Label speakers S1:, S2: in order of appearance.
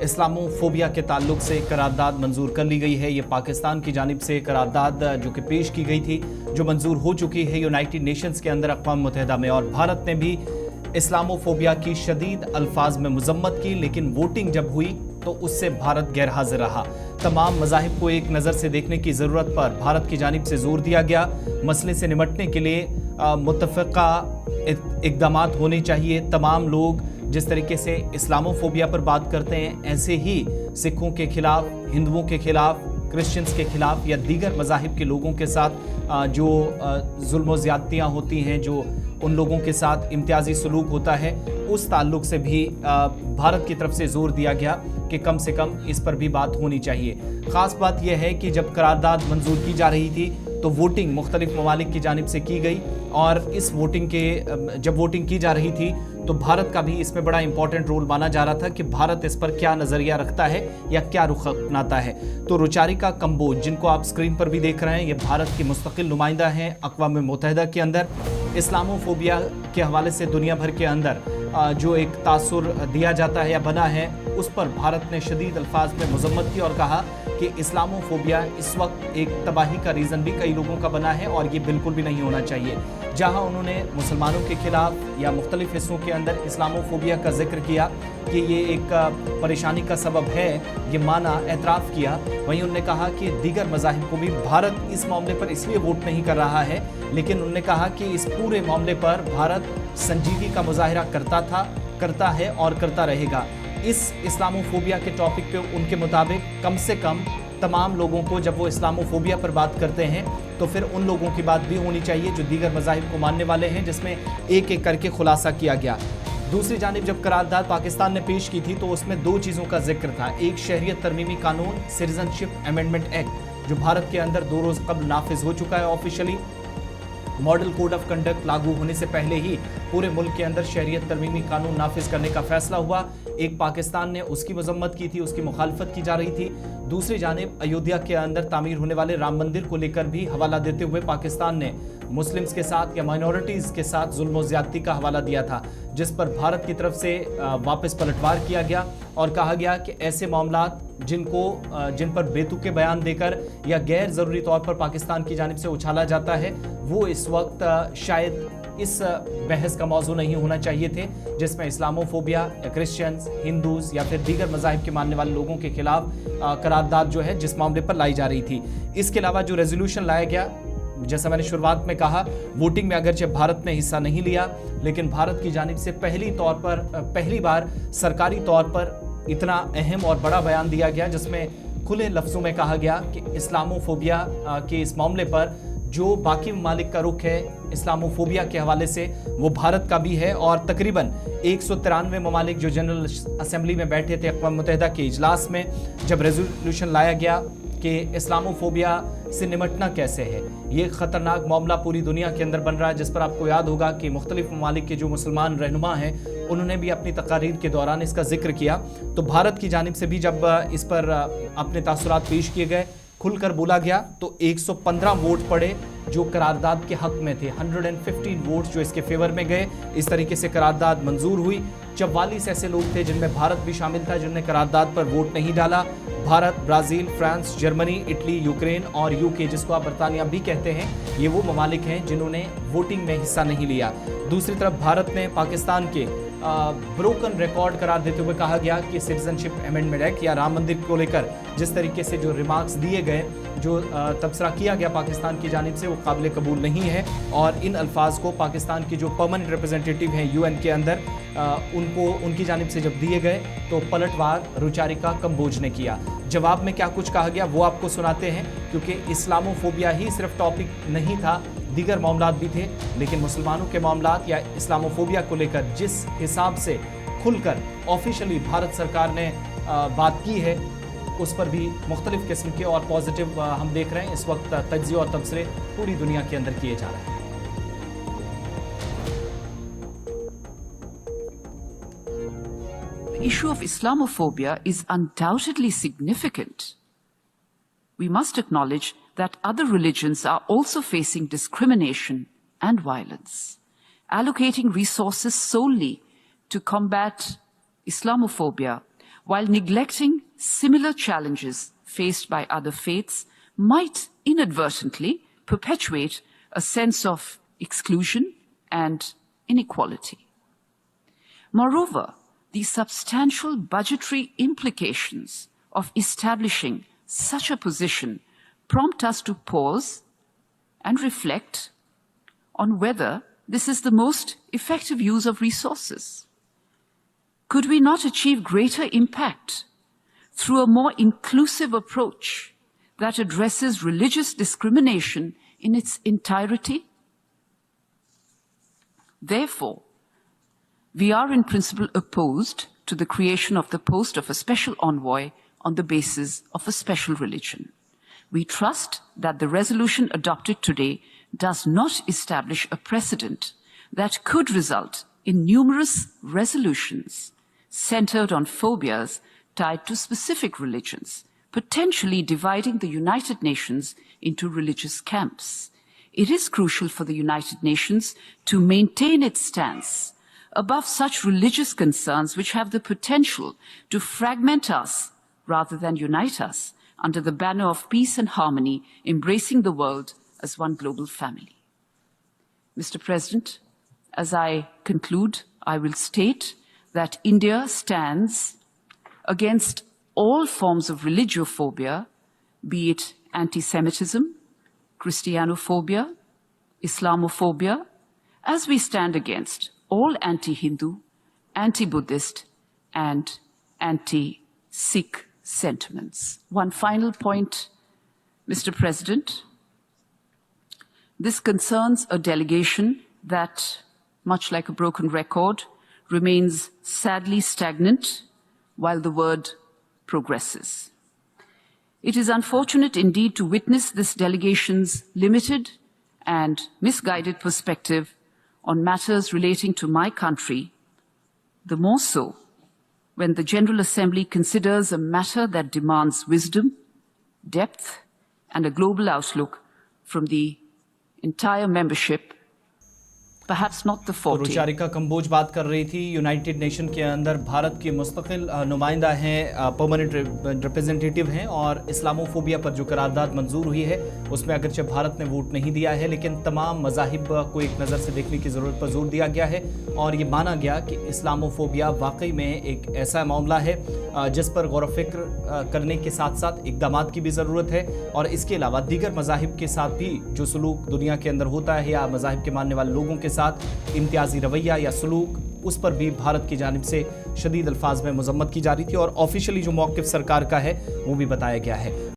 S1: Islamophobia के ताल्लुक से करारदाद मंजूर कर ली गई है। ये पाकिस्तान की जानिब से करारदाद जो कि पेश की गई थी, जो मंजूर हो चुकी है यूनाइटेड नेशंस के अंदर अक़वाम मुत्तहिदा में। और भारत ने भी इस्लामोफोबिया की शदीद अल्फाज में मजम्मत की, लेकिन वोटिंग जब हुई तो उससे भारत गैर हाजिर रहा। तमाम मज़ाहिब को एक नज़र से देखने की ज़रूरत पर भारत की जानिब से जोर दिया गया। मसले से निमटने के लिए मुत्तफ़िक़ा इक़दामात होने चाहिए। तमाम लोग जिस तरीके से इस्लामोफोबिया पर बात करते हैं, ऐसे ही सिखों के खिलाफ, हिंदुओं के खिलाफ, क्रिश्चियंस के खिलाफ या दीगर मज़ाहिब के लोगों के साथ जो जुल्म व ज़्यादतियाँ होती हैं, जो उन लोगों के साथ इम्तियाजी सलूक होता है, उस ताल्लुक से भी भारत की तरफ से जोर दिया गया कि कम से कम इस पर भी बात होनी चाहिए। ख़ास बात यह है कि जब करारदाद मंजूर की जा रही थी तो वोटिंग मुख्तलिफ ममालिक की जानिब से की गई, और इस वोटिंग के जब वोटिंग की जा रही थी तो भारत का भी इसमें बड़ा इंपॉर्टेंट रोल माना जा रहा था कि भारत इस पर क्या नज़रिया रखता है या क्या रुख अपनाता है। तो रुचारिका कंबोज, जिनको आप स्क्रीन पर भी देख रहे हैं, ये भारत की मुस्तकिल नुमाइंदा हैं अक़वाम मुत्तहिदा के अंदर। इस्लामोफोबिया के हवाले से दुनिया भर के अंदर जो एक तासुर दिया जाता है या बना है, उस पर भारत ने शदीद अल्फाज में मजम्मत की और कहा कि इस्लामोफोबिया इस वक्त एक तबाही का रीज़न भी कई लोगों का बना है और ये बिल्कुल भी नहीं होना चाहिए। जहां उन्होंने मुसलमानों के खिलाफ या मुख्तलिफ हिस्सों के अंदर इस्लामोफोबिया का जिक्र किया कि ये एक परेशानी का सबब है, ये माना, एतराफ़ किया, वहीं उन्होंने कहा कि दीगर मज़ाहिब को भी भारत इस मामले पर इसलिए वोट नहीं कर रहा है, लेकिन उन्होंने कहा कि इस पूरे मामले पर भारत संजीदगी का मुजाहिरा करता था, करता है और करता रहेगा। इस इस्लामोफोबिया के टॉपिक पे उनके मुताबिक कम से कम तमाम लोगों को, जब वो इस्लामोफोबिया पर बात करते हैं तो फिर उन लोगों की बात भी होनी चाहिए जो दीगर मज़ाहिब को मानने वाले हैं, जिसमें एक एक करके खुलासा किया गया। दूसरी जानिब जब करारदाद पाकिस्तान ने पेश की थी तो उसमें दो चीज़ों का जिक्र था। एक, शहरियत तरमीमी कानून, सिटीजनशिप अमेंडमेंट एक्ट, जो भारत के अंदर 2 रोज़ कबल नाफिज हो चुका है officially. Model code of conduct लागू होने से पहले ही पूरे मुल्क के अंदर शहरियत तरमीमी कानून नाफिज करने का फैसला हुआ। एक, पाकिस्तान ने उसकी मजम्मत की थी, उसकी मुखालफत की जा रही थी। दूसरी जानिब अयोध्या के अंदर तामीर होने वाले राम मंदिर को लेकर भी हवाला देते हुए पाकिस्तान ने मुस्लिम्स के साथ या माइनॉरिटीज़ के साथ जुल्म व ज़्यादती का हवाला दिया था, जिस पर भारत की तरफ से वापस पलटवार किया गया और कहा गया कि ऐसे मामलात जिन पर बेतुके बयान देकर या गैर ज़रूरी तौर पर पाकिस्तान की जानिब से उछाला जाता है, वो इस वक्त शायद इस बहस का मौजू नहीं होना चाहिए थे, जिसमें इस्लामोफोबिया या क्रिश्चियंस, हिंदूज या फिर दीगर मज़ाहिब के मानने वाले लोगों के खिलाफ करारदाद जो है जिस मामले पर लाई जा रही थी। इसके अलावा जो रेजोल्यूशन लाया गया, जैसा मैंने शुरुआत में कहा, वोटिंग में अगरचे भारत ने हिस्सा नहीं लिया, लेकिन भारत की जानिब से पहली बार सरकारी तौर पर इतना अहम और बड़ा बयान दिया गया, जिसमें खुले लफ्ज़ों में कहा गया कि इस्लामोफोबिया के इस मामले पर जो बाकी ममालिक का रुख है इस्लामोफोबिया के हवाले से, वो भारत का भी है। और तकरीबन 193 ममालिक जो जनरल असेंबली में बैठे थे अक़वाम मुत्तहिदा के इजलास में, जब रेजोल्यूशन लाया गया कि इस्लामोफोबिया से निमटना कैसे है, ये ख़तरनाक मामला पूरी दुनिया के अंदर बन रहा है, जिस पर आपको याद होगा कि मुख्तलिफ ममालिक के जो मुसलमान रहनुमा हैं उन्होंने भी अपनी तकारीर के दौरान इसका जिक्र किया। तो भारत की जानिब से भी जब इस पर अपने तासुरात पेश किए गए, खुलकर बोला गया, तो 115 वोट पड़े जो करारदाद के हक में थे, 115 वोट्स जो इसके फेवर में गए। इस तरीके से करारदाद मंजूर हुई। 44 ऐसे लोग थे जिनमें भारत भी शामिल था जिन्होंने करारदाद पर वोट नहीं डाला। Bharat, Brazil, France, Germany, Italy, Ukraine और यूके, जिसको आप बरतानिया भी कहते हैं, ये वो ममालिक हैं जिन्होंने वोटिंग में हिस्सा नहीं लिया। दूसरी तरफ भारत ने पाकिस्तान के ब्रोकन रिकॉर्ड करार देते हुए कहा गया कि सिटीजनशिप अमेंडमेंट एक्ट या राम मंदिर को लेकर जिस तरीके से जो रिमार्क्स दिए गए, जो तबसरा किया गया पाकिस्तान की जानिब से, वो काबिल कबूल नहीं है। और इन अल्फाज को पाकिस्तान की जो परमानेंट रिप्रेजेंटेटिव हैं यूएन के अंदर, उनकी जानिब से जब दिए गए तो पलटवार रुचारिका कंबोज ने किया। जवाब में क्या कुछ कहा गया वो आपको सुनाते हैं, क्योंकि इस्लामोफोबिया ही सिर्फ टॉपिक नहीं था, दीगर मामलात भी थे, लेकिन मुसलमानों के मामलात या इस्लामोफोबिया को लेकर जिस हिसाब से खुलकर ऑफिशियली भारत सरकार ने बात की है, उस पर भी मुख्तलिफ किस्म के और पॉजिटिव हम देख रहे हैं इस वक्त तज्ज़िये और तबसरे पूरी दुनिया के अंदर किए जा रहे हैं।
S2: The issue of Islamophobia is undoubtedly significant. We must acknowledge that other religions are also facing discrimination and violence. Allocating resources solely to combat Islamophobia while neglecting similar challenges faced by other faiths might inadvertently perpetuate a sense of exclusion and inequality. Moreover, the substantial budgetary implications of establishing such a position prompt us to pause and reflect on whether this is the most effective use of resources. Could we not achieve greater impact through a more inclusive approach that addresses religious discrimination in its entirety? Therefore, we are in principle opposed to the creation of the post of a special envoy on the basis of a special religion. We trust that the resolution adopted today does not establish a precedent that could result in numerous resolutions centered on phobias tied to specific religions, potentially dividing the United Nations into religious camps. It is crucial for the United Nations to maintain its stance above such religious concerns which have the potential to fragment us rather than unite us under the banner of peace and harmony, embracing the world as one global family. Mr. President, as I conclude, I will state that India stands against all forms of religiophobia, be it anti-Semitism, Christianophobia, Islamophobia, as we stand against all anti-Hindu, anti-Buddhist, and anti-Sikh sentiments. One final point, Mr. President. This concerns a delegation that, much like a broken record, remains sadly stagnant while the word progresses. It is unfortunate indeed to witness this delegation's limited and misguided perspective on matters relating to my country, the more so when the General Assembly considers a matter that demands wisdom, depth, and a global outlook from the entire membership, perhaps not the
S1: तो
S2: 40.
S1: रुचारिका कंबोज बात कर रही थी। United nation के अंदर भारत के मुस्तकिल नुमाइंदा हैं, परमानेंट रिप्रेजेंटेटिव हैं, और इस्लामोफोबिया पर जो करारदाद मंजूर हुई है उसमें अगरचे भारत ने वोट नहीं दिया है, लेकिन तमाम मज़ाहिब को एक नज़र से देखने की ज़रूरत पर जोर दिया गया है और ये माना गया कि इस्लामोफोबिया वाकई में एक ऐसा मामला है जिस पर गौर फिक्र करने के साथ साथ इक़दामात की भी ज़रूरत है, और इसके अलावा दीगर मज़ाहिब के साथ भी जो सलूक दुनिया के अंदर होता है या मज़ाहिब के मानने वाले लोगों के साथ इम्तियाजी रवैया या सलूक, उस पर भी भारत की जानिब से शदीद अल्फाज में मजम्मत की जा रही थी और ऑफिशियली जो मौक़िफ़ सरकार का है वो भी बताया गया है।